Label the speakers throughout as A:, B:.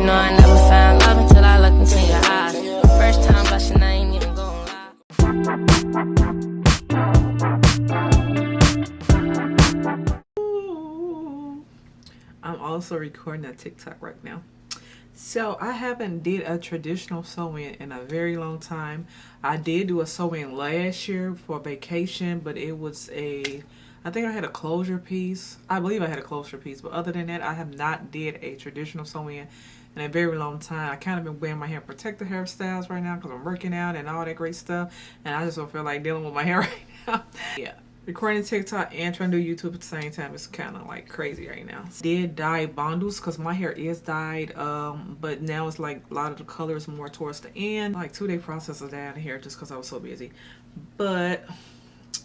A: know I never found love until I looked into your eyes. First time blushing, I ain't even gon' lie.
B: I'm also recording a TikTok right now. So I haven't did a traditional sew-in in a very long time. I did do a sew-in last year for vacation, but it was I think I had a closure piece. I believe I had a closure piece, but other than that, I have not did a traditional sew-in in a very long time. I kind of been wearing my hair protective hairstyles right now because I'm working out and all that great stuff, and I just don't feel like dealing with my hair right now. Yeah. Recording TikTok and trying to do YouTube at the same time is kind of like crazy right now. Did dye bundles because my hair is dyed, but now it's like a lot of the colors more towards the end. Like 2-day process of dyeing hair just because I was so busy. But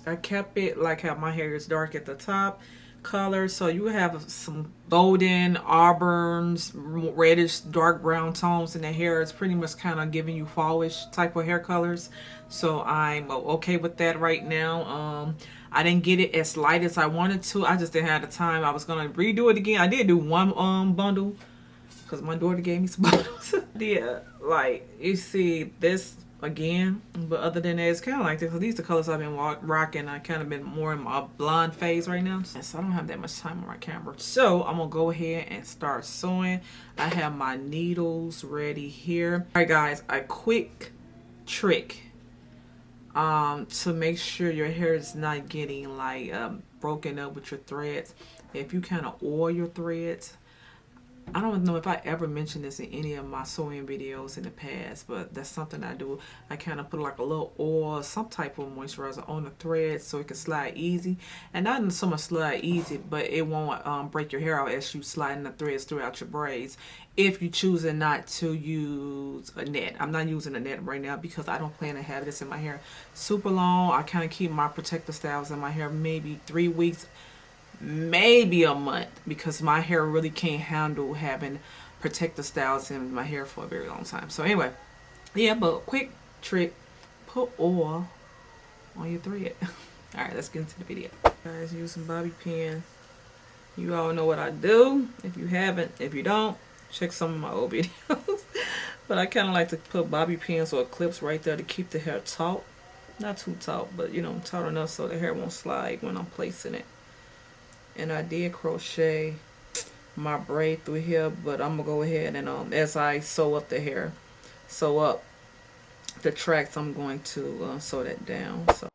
B: I kept it like how my hair is dark at the top color, so you have some golden, auburns, reddish, dark brown tones in the hair. It's pretty much kind of giving you fallish type of hair colors, so I'm okay with that right now. I didn't get it as light as I wanted to. I just didn't have the time. I was gonna redo it again. I did do one bundle because my daughter gave me some bundles. Yeah, like you see this again, but other than that, it's kind of like this. These are the colors I've been rocking. I kind of been more in my blonde phase right now, so I don't have that much time on my camera. So I'm gonna go ahead and start sewing. I have my needles ready here. All right, guys, a quick trick to make sure your hair is not getting like broken up with your threads. If you kind of oil your threads, I don't know if I ever mentioned this in any of my sewing videos in the past, but that's something I do. I kind of put like a little oil, some type of moisturizer on the threads so it can slide easy. And not so much slide easy, but it won't break your hair out as you sliding the threads throughout your braids. If you choose not to use a net. I'm not using a net right now because I don't plan to have this in my hair super long. I kind of keep my protective styles in my hair maybe 3 weeks, maybe a month, because my hair really can't handle having protective styles in my hair for a very long time. So anyway, yeah, but quick trick, put oil on your thread. All right, let's get into the video. Guys, using bobby pin. You all know what I do. If you haven't, if you don't, check some of my old videos. But I kind of like to put bobby pins or clips right there to keep the hair taut. Not too taut, but you know, taut enough so the hair won't slide when I'm placing it. And I did crochet my braid through here, but I'm gonna go ahead and as I sew up the hair, sew up the tracks, I'm going to sew that down. So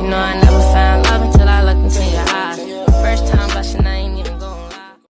A: You know I never